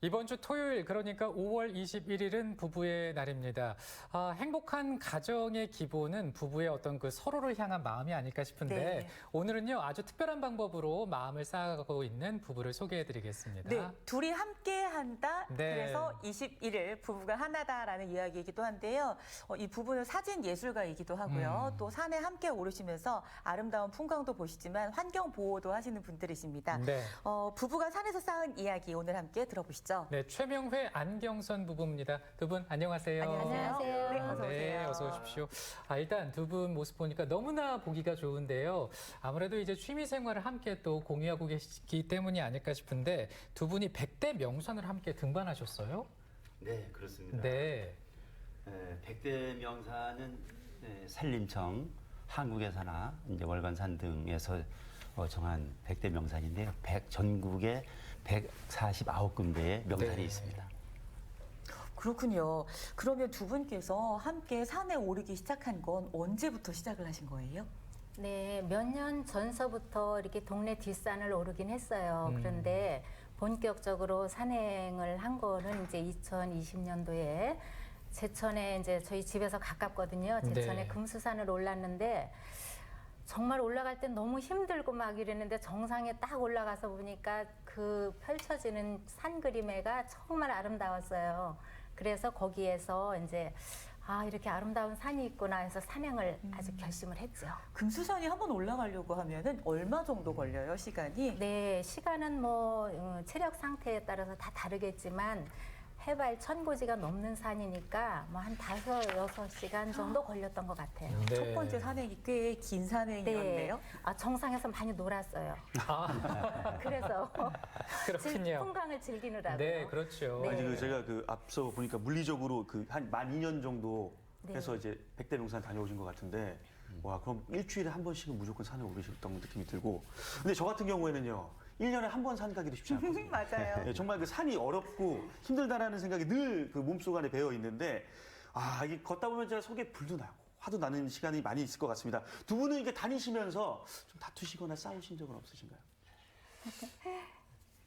이번 주 토요일, 그러니까 5월 21일은 부부의 날입니다. 행복한 가정의 기본은 부부의 어떤 그 서로를 향한 마음이 아닐까 싶은데 네. 오늘은요, 아주 특별한 방법으로 마음을 쌓아가고 있는 부부를 소개해드리겠습니다. 네, 둘이 함께 한다. 네. 그래서 21일 부부가 하나다라는 이야기이기도 한데요. 이 부부는 사진 예술가이기도 하고요. 또 산에 함께 오르시면서 아름다운 풍광도 보시지만 환경 보호도 하시는 분들이십니다. 네. 부부가 산에서 쌓은 이야기 오늘 함께 들어보시죠. 네, 최명회 안경선 부부입니다. 두 분 안녕하세요. 안녕하세요. 네, 어서 오세요. 네, 어서 오십시오. 일단 두 분 모습 보니까 너무나 보기가 좋은데요. 아무래도 이제 취미 생활을 함께 또 공유하고 계시기 때문이 아닐까 싶은데 두 분이 100대 명산을 함께 등반하셨어요? 네, 그렇습니다. 네. 100대 명산은 산림청, 한국에서나 이제 월간산 등에서 정한 100대 명산인데요. 전국에 149군데의 명산이 네. 있습니다. 그렇군요. 그러면 두 분께서 함께 산에 오르기 시작한 건 언제부터 시작을 하신 거예요? 네, 몇 년 전서부터 이렇게 동네 뒷산을 오르긴 했어요. 그런데 본격적으로 산행을 한 거는 이제 2020년도에 제천에 이제 저희 집에서 가깝거든요. 제천에 네. 금수산을 올랐는데 정말 올라갈 땐 너무 힘들고 막 이랬는데 정상에 딱 올라가서 보니까 그 펼쳐지는 산 그림회가 정말 아름다웠어요. 그래서 거기에서 이제 이렇게 아름다운 산이 있구나 해서 산행을 아주 결심을 했죠. 금수산이 한번 올라가려고 하면은 얼마 정도 걸려요, 시간이? 네, 시간은 뭐 체력 상태에 따라서 다 다르겠지만 해발 1000고지가 넘는 산이니까 뭐 한 5-6시간 정도 걸렸던 것 같아요. 네. 첫 번째 산행이 꽤 긴 산행이었네요. 정상에서 많이 놀았어요. 그래서 그렇군요. 풍광을 즐기느라고요. 네, 그렇죠. 네. 아니 제가 앞서 보니까 물리적으로 한 만 2년 정도 네. 해서 이제 100대 명산 다녀오신 것 같은데 와 그럼 일주일에 한 번씩은 무조건 산에 오르셨던 느낌이 들고 근데 저 같은 경우에는요 1년에 한 번 산 가기도 쉽지 않거든요. 맞아요. 네, 정말 그 산이 어렵고 힘들다라는 생각이 늘 그 몸속 안에 배어 있는데 이게 걷다 보면 제가 속에 불도 나고 화도 나는 시간이 많이 있을 것 같습니다. 두 분은 이렇게 다니시면서 좀 다투시거나 싸우신 적은 없으신가요?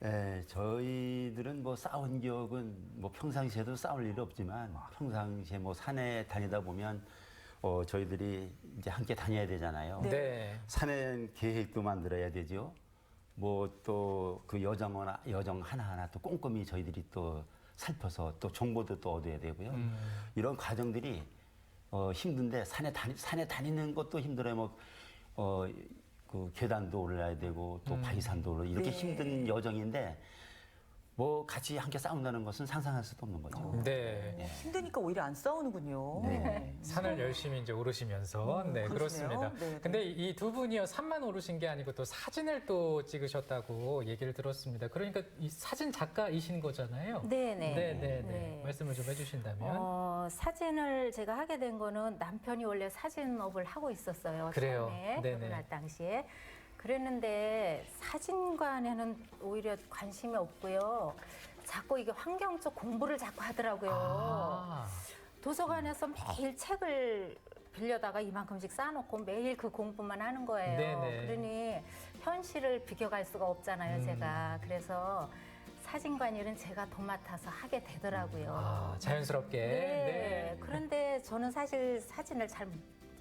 네, 저희들은 뭐 싸운 기억은 뭐 평상시에도 싸울 일이 없지만 평상시에 뭐 산에 다니다 보면 저희들이 이제 함께 다녀야 되잖아요. 네. 산행 계획도 만들어야 되죠. 뭐 또 그 여정 하나하나 또 꼼꼼히 저희들이 또 살펴서 또 정보도 또 얻어야 되고요. 이런 과정들이 힘든데 산에 다니는 것도 힘들어요. 그 계단도 올라야 되고 또 바위산도 올라 이렇게 네. 힘든 여정인데 뭐 같이 함께 싸운다는 것은 상상할 수도 없는 거죠. 네. 힘드니까 오히려 안 싸우는군요. 네. 산을 열심히 이제 오르시면서 네, 그러시네요. 그렇습니다. 네, 네. 근데 이 두 분이요, 산만 오르신 게 아니고 또 사진을 또 찍으셨다고 얘기를 들었습니다. 그러니까 이 사진 작가이신 거잖아요. 네네. 네. 말씀을 좀 해주신다면. 사진을 제가 하게 된 거는 남편이 원래 사진업을 하고 있었어요. 그래요. 처음에 네네. 결혼할 당시에. 그랬는데 사진관에는 오히려 관심이 없고요. 자꾸 이게 환경 쪽 공부를 자꾸 하더라고요. 도서관에서 매일 책을 빌려다가 이만큼씩 쌓아놓고 매일 그 공부만 하는 거예요. 네네. 그러니 현실을 비교갈 수가 없잖아요, 제가. 그래서 사진관 일은 제가 도맡아서 하게 되더라고요. 자연스럽게. 네. 그런데 저는 사실 사진을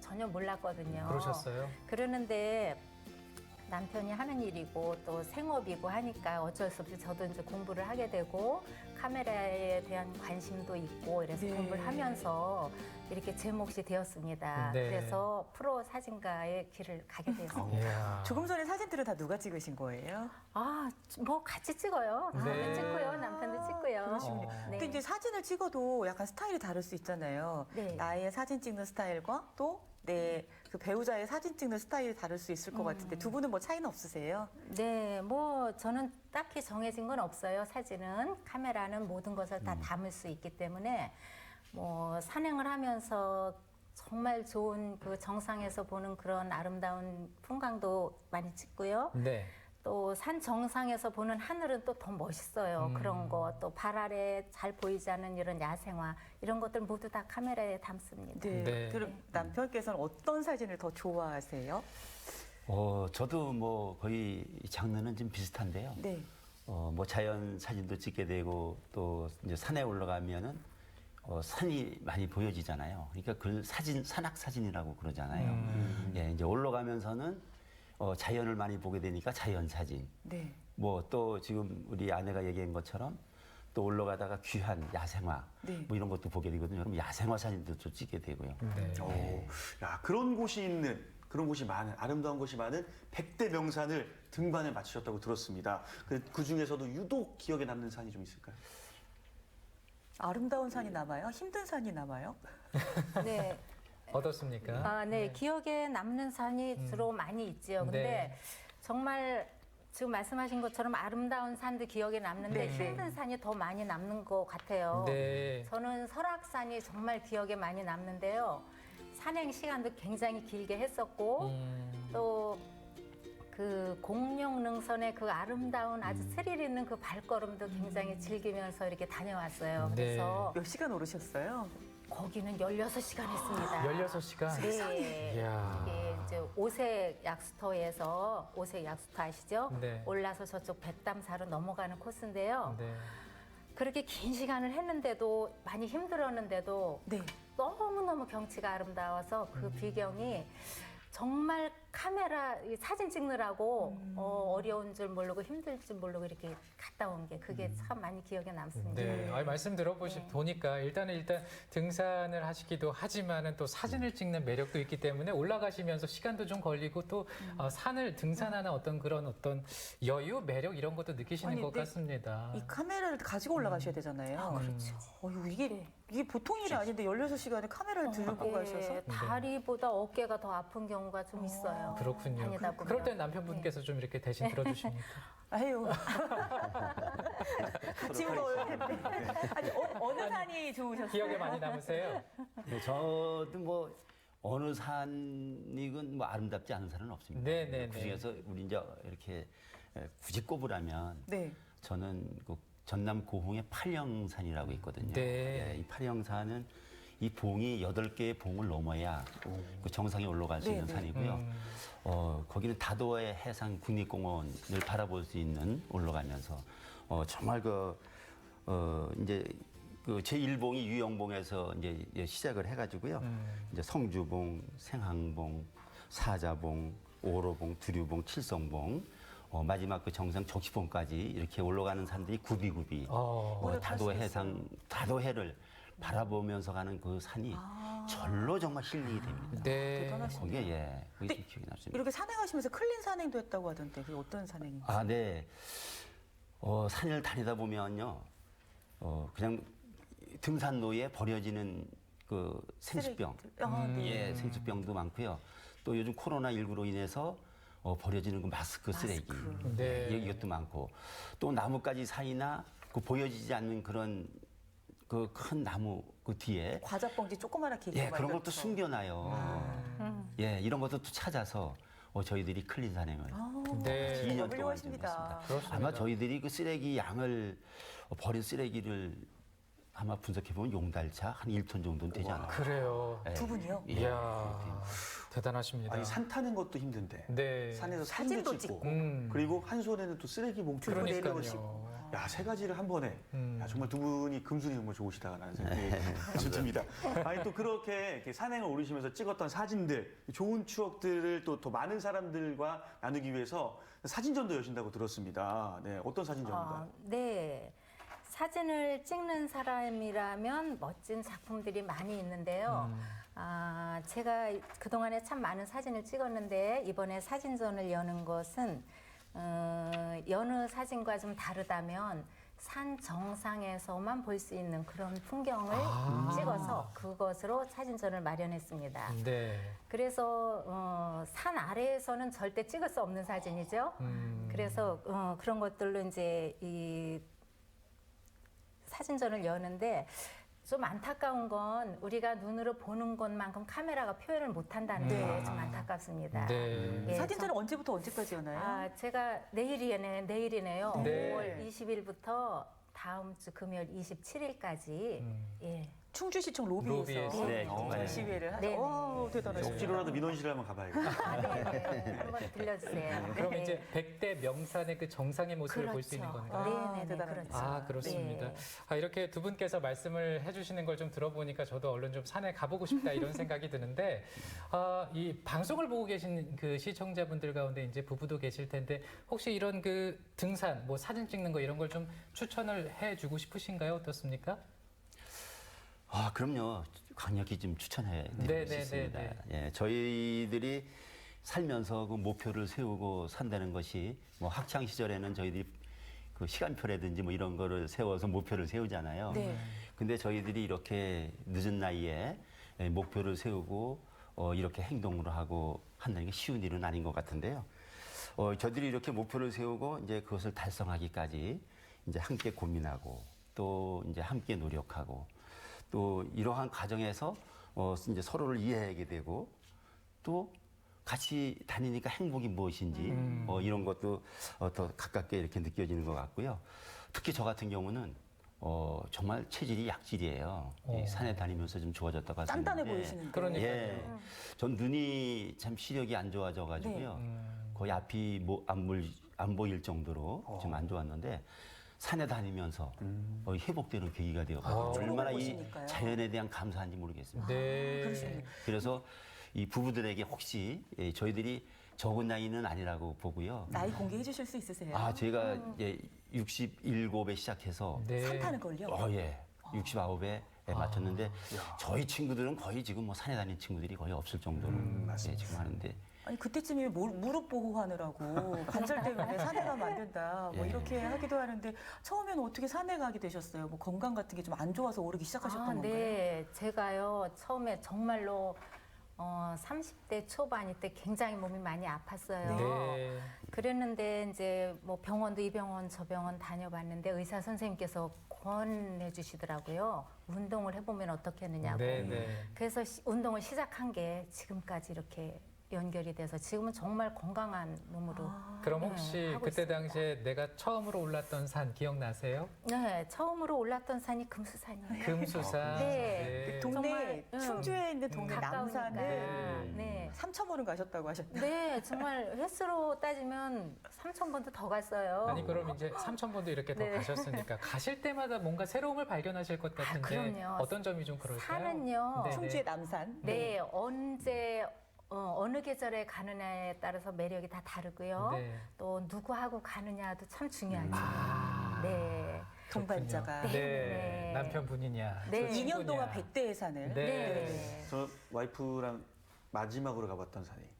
전혀 몰랐거든요. 그러셨어요? 그러는데 남편이 하는 일이고 또 생업이고 하니까 어쩔 수 없이 저도 이제 공부를 하게 되고 카메라에 대한 관심도 있고 이래서 네. 공부를 하면서 이렇게 제 몫이 되었습니다. 네. 그래서 프로 사진가의 길을 가게 되었습니다. 이야. 조금 전에 사진들은 다 누가 찍으신 거예요? 뭐 같이 찍어요. 네. 저도 찍고요. 남편도 찍고요. 그러시군요. 네. 근데 이제 사진을 찍어도 약간 스타일이 다를 수 있잖아요. 네. 나의 사진 찍는 스타일과 또 그 배우자의 사진 찍는 스타일이 다를 수 있을 것 같은데 두 분은 뭐 차이는 없으세요? 네, 뭐 저는 딱히 정해진 건 없어요. 사진은 카메라는 모든 것을 다 담을 수 있기 때문에 뭐 산행을 하면서 정말 좋은 그 정상에서 보는 그런 아름다운 풍광도 많이 찍고요. 네. 또 산 정상에서 보는 하늘은 또 더 멋있어요. 그런 거, 또 발 아래 잘 보이지 않는 이런 야생화, 이런 것들 모두 다 카메라에 담습니다. 네. 그럼 남편께서는 어떤 사진을 더 좋아하세요? 저도 뭐 거의 장르는 좀 비슷한데요. 네. 뭐 자연 사진도 찍게 되고 또 이제 산에 올라가면은 산이 많이 보여지잖아요. 그러니까 그 사진 산악 사진이라고 그러잖아요. 예, 이제 올라가면서는 자연을 많이 보게 되니까 자연 사진. 네. 뭐 또 지금 우리 아내가 얘기한 것처럼 또 올라가다가 귀한 야생화 네. 뭐 이런 것도 보게 되거든요. 그럼 야생화 사진도 또 찍게 되고요. 네. 야, 그런 곳이 있는, 그런 곳이 많은, 아름다운 곳이 많은 100대 명산을 등반에 마치셨다고 들었습니다. 그 중에서도 유독 기억에 남는 산이 좀 있을까요? 아름다운 산이 남아요? 힘든 산이 남아요? 네. 어떻습니까? 아, 네. 기억에 남는 산이 주로 많이 있지요. 근데 네. 정말 지금 말씀하신 것처럼 아름다운 산도 기억에 남는데 네. 힘든 산이 더 많이 남는 것 같아요. 네. 저는 설악산이 정말 기억에 많이 남는데요. 산행 시간도 굉장히 길게 했었고 또 그 공룡능선의 그 아름다운 아주 스릴 있는 그 발걸음도 굉장히 즐기면서 이렇게 다녀왔어요. 네. 그래서 몇 시간 오르셨어요? 거기는 16시간 했습니다. 16시간. 네. 이야. 이게 이제 오색 약수터에서 오색 약수터 아시죠? 네. 올라서 저쪽 백담사로 넘어가는 코스인데요. 네. 그렇게 긴 시간을 했는데도 많이 힘들었는데도 네. 너무너무 경치가 아름다워서 그 비경이 정말 카메라 이 사진 찍느라고 어려운 줄 모르고 힘들 줄 모르고 이렇게 갔다 온 게 그게 참 많이 기억에 남습니다. 네, 말씀 보니까 일단 등산을 하시기도 하지만은 또 사진을 찍는 매력도 있기 때문에 올라가시면서 시간도 좀 걸리고 또 산을 등산하는 어떤 그런 어떤 여유, 매력 이런 것도 느끼시는 아니, 것 네. 같습니다. 이 카메라를 가지고 올라가셔야 되잖아요. 그렇죠. 이게 보통 일이 아닌데 16시간에 카메라를 들고 가셔서. 네, 다리보다 어깨가 더 아픈 경우가 좀 있어요. 그렇군요. 다니다 보면. 그럴 땐 남편분께서 좀 이렇게 대신 들어주십니까? 아유. 같이 울어요. 아니, 어느 산이 좋으셨어요? 기억에 많이 남으세요? 네, 저도 뭐 어느 산이건 뭐 아름답지 않은 산은 없습니다. 네, 네, 그 네. 중에서 우리 이제 이렇게 굳이 꼽으라면 네. 저는 그 전남 고흥의 팔령산이라고 있거든요. 네. 예, 이 팔령산은 이 봉이 8개의 봉을 넘어야 그 정상에 올라갈 수 네, 있는 네. 산이고요. 거기는 다도해 해상 국립공원을 바라볼 수 있는 올라가면서 정말 이제 그 제1봉이 유영봉에서 이제 시작을 해가지고요. 이제 성주봉, 생항봉, 사자봉, 오로봉, 두류봉, 칠성봉, 마지막 그 정상 적시봉까지 이렇게 올라가는 산들이 굽이굽이 다도해를 바라보면서 가는 그 산이 절로 정말 힐링이 됩니다. 네. 대단하시네요. 거기에 그게 근데 좀 기억이 남습니다. 이렇게 산행하시면서 클린 산행도 했다고 하던데 그게 어떤 산행인지. 아, 네. 산을 다니다 보면요, 그냥 등산로에 버려지는 그 생수병, 쓰레기들. 아, 네. 예, 생수병도 많고요. 또 요즘 코로나19로 인해서 버려지는 그 마스크 쓰레기, 네. 이것도 많고, 또 나뭇가지 사이나 그 보여지지 않는 그런 그 큰 나무 그 뒤에 과자 봉지 조그맣게 예, 이렇게 그런 막 것도 이렇게. 숨겨놔요. 예, 이런 것도 또 찾아서 저희들이 클린 산행을 네. 2년 동안 좀 훌륭하십니다. 했습니다. 그렇습니다. 아마 저희들이 그 쓰레기 양을 버린 쓰레기를 아마 분석해 보면 용달차 한 1톤 정도는 되지 않을까. 그래요. 예. 두 분이요? 예. 이야, 대단하십니다. 아니, 산 타는 것도 힘든데. 네. 산에서 사진도 사진도 찍고, 찍고. 그리고 한 손에는 또 쓰레기 봉투를 들고 내리고 그러니까요. 씻고. 야, 세 가지를 한 번에. 야, 정말 두 분이 금순이 정말 좋으시다라는 생각이 듭니다. 아니, 또 그렇게 이렇게 산행을 오르시면서 찍었던 사진들, 좋은 추억들을 또 더 많은 사람들과 나누기 위해서 사진전도 여신다고 들었습니다. 네, 어떤 사진전인가요? 네. 사진을 찍는 사람이라면 멋진 작품들이 많이 있는데요. 제가 그동안에 참 많은 사진을 찍었는데 이번에 사진전을 여는 것은 여느 사진과 좀 다르다면 산 정상에서만 볼 수 있는 그런 풍경을 찍어서 그것으로 사진전을 마련했습니다. 네. 그래서 산 아래에서는 절대 찍을 수 없는 사진이죠. 그래서 그런 것들로 이제 이 사진전을 여는데 좀 안타까운 건 우리가 눈으로 보는 것만큼 카메라가 표현을 못한다는 게 좀 안타깝습니다. 네. 예, 사진전은 언제부터 언제까지 하나요? 제가 내일이네요. 네. 5월 20일부터 다음 주 금요일 27일까지 예, 충주시청 로비에서, 로비에서. 네, 네, 시위를 하죠. 네, 오, 대단하시네요. 억지로라도 민원실에 한번 가봐야겠다. 아, 네. 한번 들려주세요. 그럼 네. 이제 100대 명산의 그 정상의 모습을 볼 수 있는 그렇죠. 건가요? 아, 네, 네, 대단합니다. 그렇죠. 아, 그렇습니다. 네. 이렇게 두 분께서 말씀을 해주시는 걸 좀 들어보니까 저도 얼른 좀 산에 가보고 싶다 이런 생각이 드는데, 이 방송을 보고 계신 그 시청자분들 가운데 이제 부부도 계실 텐데, 혹시 이런 그 등산, 뭐 사진 찍는 거 이런 걸 좀 추천을 해주고 싶으신가요? 어떻습니까? 그럼요. 강력히 좀 추천해 네, 드리고 네, 싶습니다. 네, 예, 저희들이 살면서 그 목표를 세우고 산다는 것이 뭐 학창 시절에는 저희들이 그 시간표라든지 뭐 이런 거를 세워서 목표를 세우잖아요. 네. 근데 저희들이 이렇게 늦은 나이에 목표를 세우고 이렇게 행동을 하고 한다는 게 쉬운 일은 아닌 것 같은데요. 저들이 이렇게 목표를 세우고 이제 그것을 달성하기까지 이제 함께 고민하고 또 이제 함께 노력하고 또 이러한 과정에서 이제 서로를 이해하게 되고 또 같이 다니니까 행복이 무엇인지 이런 것도 더 가깝게 이렇게 느껴지는 것 같고요. 특히 저 같은 경우는 정말 체질이 약질이에요. 이 산에 다니면서 좀 좋아졌다고 하시는데 단단해 보이시는데. 그러니까요. 예, 전 눈이 참 시력이 안 좋아져가지고요. 거의 앞이 안 보일 정도로 좀 안 좋았는데 산에 다니면서 회복되는 계기가 되어가지고 얼마나 이 보시니까요. 자연에 대한 감사한지 모르겠습니다. 네. 그러시군요. 그래서 이 부부들에게 혹시 저희들이 적은 나이는 아니라고 보고요. 나이 공개해 주실 수 있으세요? 제가 이제 67에 시작해서 네. 산 타는 걸요? 69에 맞췄는데 저희 친구들은 거의 지금 뭐 산에 다니는 친구들이 거의 없을 정도로 지금 하는데 아니 그때쯤에 무릎 보호하느라고 관절 때문에 산에 가면 안 된다 뭐 예. 이렇게 하기도 하는데 처음에는 어떻게 산에 가게 되셨어요? 뭐 건강 같은 게 좀 안 좋아서 오르기 시작하셨던 건가요? 네, 제가요 처음에 정말로 30대 초반일 때 굉장히 몸이 많이 아팠어요. 네. 그랬는데 이제 뭐 병원도 이 병원 저 병원 다녀봤는데 의사 선생님께서 권해주시더라고요. 운동을 해보면 어떻겠느냐고. 네, 네. 그래서 운동을 시작한 게 지금까지 이렇게 연결이 돼서 지금은 정말 건강한 몸으로. 그럼 네, 혹시 하고 그때 있습니다. 당시에 내가 처음으로 올랐던 산 기억나세요? 네, 처음으로 올랐던 산이 금수산이에요. 금수산. 네. 동네 정말, 충주에 있는 동네 가까우니까. 남산을 네. 3,000번은 가셨다고 하셨나요? 네, 정말 횟수로 따지면 3,000번도 더 갔어요. 아니 그럼 이제 3,000번도 이렇게 더 네. 가셨으니까 가실 때마다 뭔가 새로움을 발견하실 것 같은데 그럼요. 어떤 점이 좀 그럴까요? 산은요. 네, 네. 충주의 남산. 네, 언제 어느 계절에 가느냐에 따라서 매력이 다 다르고요. 네. 또 누구하고 가느냐도 참 중요하죠. 네. 동반자가. 네. 네. 남편분이냐. 네. 저 2년 동안 친구냐. 100대의 산을. 네. 네. 저 와이프랑 마지막으로 가봤던 산이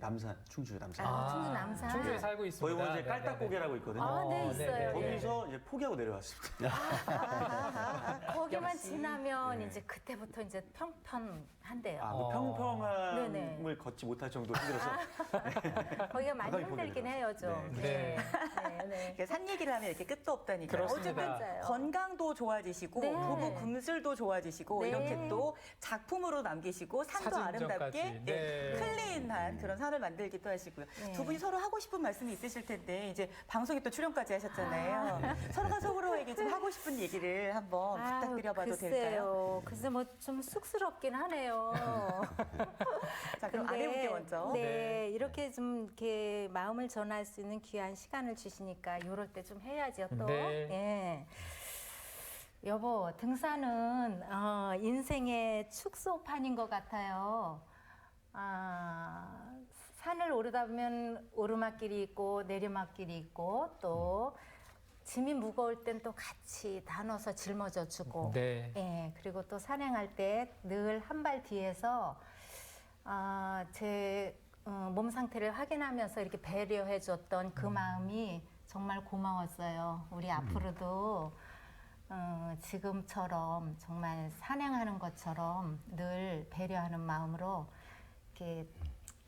남산, 충주 남산. 충주 남산. 충주에 살고 거기 있습니다. 보면 이제 네, 깔딱고개라고 있거든요. 아, 네, 네, 있어요. 네. 거기서 이제 포기하고 내려왔습니다. 거기만 역시. 지나면 이제 그때부터 이제 평평한데요. 뭐 평평함을 네네. 걷지 못할 정도로 힘들어서 거기가 많이 바닥에 힘들긴 보내려고. 해요, 좀. 네. 네. 네. 네. 이렇게 산 얘기를 하면 이렇게 끝도 없다니까. 그렇습니다. 어쨌든 건강도 좋아지시고 네. 부부 금슬도 좋아지시고 네. 이렇게 또 작품으로 남기시고 산도 사진전까지. 아름답게 네. 클린한 그런 산을 만들기도 하시고요. 네. 두 분이 서로 하고 싶은 말씀이 있으실 텐데 이제 방송에 또 출연까지 하셨잖아요. 서로가 서로에게 좀 하고 싶은 얘기를 한번 부탁드려봐도 될까요? 글쎄요. 글쎄 뭐 좀 쑥스럽긴 하네요. 자, 그럼 근데, 아내분께 먼저. 네, 이렇게 좀 이렇게 마음을 전할 수 있는 귀한 시간을 주시니까 이럴 때 좀 해야죠 또. 네. 예. 여보, 등산은 인생의 축소판인 것 같아요. 산을 오르다 보면 오르막길이 있고 내리막길이 있고 또 짐이 무거울 땐 또 같이 나눠서 짊어져 주고 네. 예, 그리고 또 산행할 때 늘 한 발 뒤에서 제 몸 상태를 확인하면서 이렇게 배려해 줬던 그 마음이 정말 고마웠어요. 우리 앞으로도 지금처럼 정말 산행하는 것처럼 늘 배려하는 마음으로 이렇게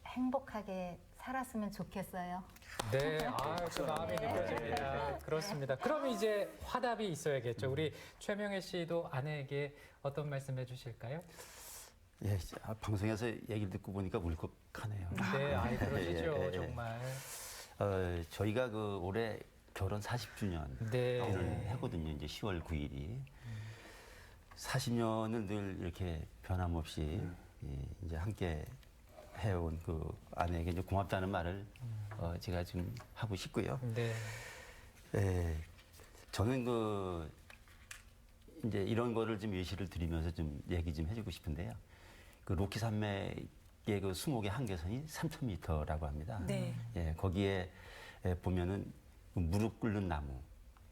행복하게 살았으면 좋겠어요. 네, 그 마음이 느껴집니다. 그렇습니다. 그럼 이제 화답이 있어야겠죠. 우리 최명혜 씨도 아내에게 어떤 말씀 해주실까요? 예, 방송에서 얘기를 듣고 보니까 울컥하네요. 네, 그러시죠, 예, 예, 예. 정말. 저희가 그 올해 결혼 40주년 네. 을 하거든요. 이제 10월 9일이. 40년을 늘 이렇게 변함없이 이제 함께 해온 그 아내에게 이제 고맙다는 말을 제가 좀 하고 싶고요. 네. 저는 그 이제 이런 거를 좀 예시를 드리면서 좀 얘기 좀 해주고 싶은데요. 그 로키 산맥의 그 수목의 한계선이 3,000m라고 합니다. 네. 예, 거기에 보면은 그 무릎 꿇는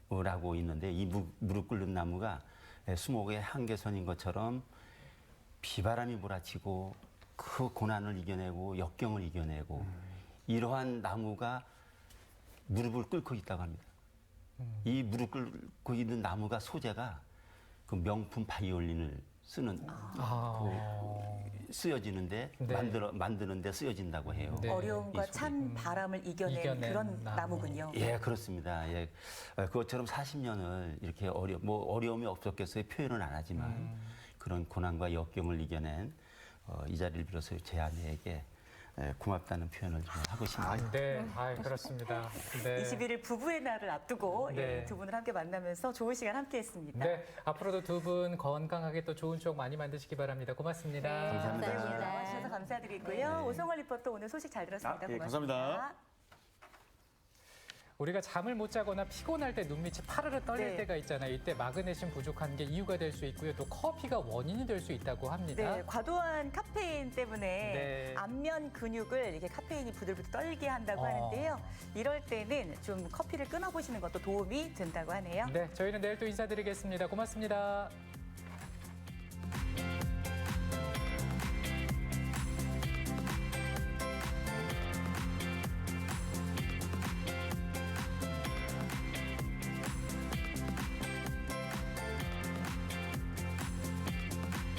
나무라고 있는데 이 무릎 꿇는 나무가 수목의 한계선인 것처럼 비바람이 몰아치고 그 고난을 이겨내고 역경을 이겨내고 이러한 나무가 무릎을 꿇고 있다고 합니다. 이 무릎 꿇고 있는 나무가 소재가 그 명품 바이올린을 쓰는 쓰여지는데 네. 만드는데 쓰여진다고 해요. 네. 어려움과 이 소리. 찬 바람을 이겨낸 그런 나무. 나무군요. 예, 그렇습니다. 예, 그것처럼 40년을 이렇게 어려움이 없었겠어요. 표현은 안 하지만 그런 고난과 역경을 이겨낸 이 자리를 빌어서 제 아내에게 고맙다는 표현을 좀 하고 싶습니다. 네, 그렇습니다. 네. 21일 부부의 날을 앞두고 네. 두 분을 함께 만나면서 좋은 시간 함께 했습니다. 네, 앞으로도 두 분 건강하게 또 좋은 추억 많이 만드시기 바랍니다. 고맙습니다. 감사합니다. 나와주셔서 감사드리고요. 오성월 리포터 오늘 소식 잘 들었습니다. 아, 예, 고맙습니다. 감사합니다. 우리가 잠을 못 자거나 피곤할 때 눈밑이 파르르 떨릴 네. 때가 있잖아요. 이때 마그네슘 부족한 게 이유가 될 수 있고요. 또 커피가 원인이 될 수 있다고 합니다. 네, 과도한 카페인 때문에 네. 안면 근육을 이렇게 카페인이 부들부들 떨게 한다고 하는데요. 이럴 때는 좀 커피를 끊어보시는 것도 도움이 된다고 하네요. 네, 저희는 내일 또 인사드리겠습니다. 고맙습니다.